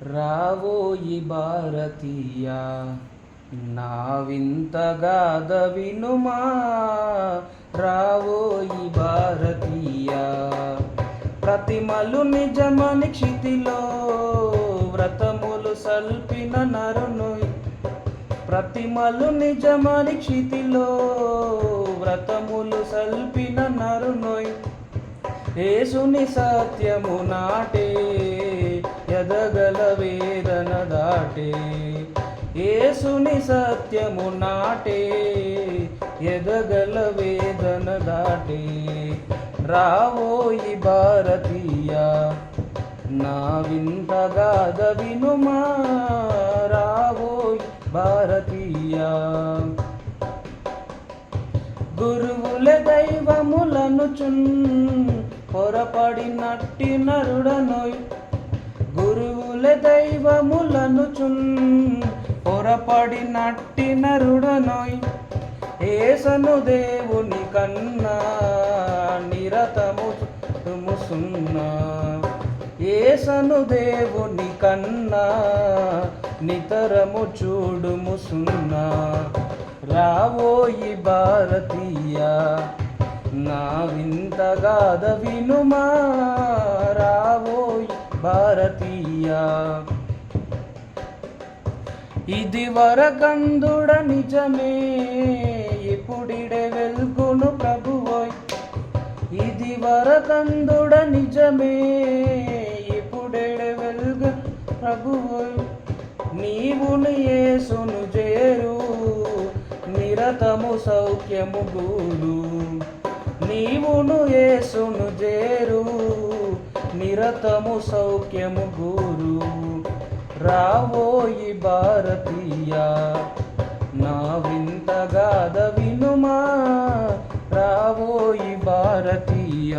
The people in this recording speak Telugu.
రావోయి భారతీయ నా వింతగాథ వినుమా, రావోయి భారతీయ. ప్రతిమలు నిజమని క్షితిలో వ్రతములు సల్పిన నరునోయ్, ప్రతిమలు నిజమని క్షితిలో వ్రతములు సల్పిన నరునోయ్. యేసుని సత్యము నాటే ఎదగల వేదన దాటే, యేసుని సత్యము నాటే ఎదగల వేదన దాటే. రావోయి భారతీయ నా వింతగాథ వినుమా, రావోయి భారతీయ. గురువుల దైవములనుచున్ పొరపడినట్టి నరుడనోయ్, గురువుల దైవములనుచున్ పొరపడినట్టి నరుడనోయ్. యేసను దేవుని కన్నా నిరతము ముసున్నా, యేసను దేవుని కన్నా నితరము చూడుముసున్నా. రావోయి భారతీయ నా వింతగాథ వినుమా, రావోయి భారతీయ. ఇది వరకందుడ నిజమే ఇప్పుడిడే వెల్గును ప్రభువోయ్, ఇది వరకందుడ నిజమే ఇప్పుడెడే వెల్గు ప్రభువోయ్. నీవును యేసును చేరు నిరతము సౌఖ్యము గూడు, నీవును యేసును చేరు నిరతము సౌఖ్యము గూరు. రావోయి భారతీయ నా వింతగాథ వినుమా, రావోయి భారతీయ.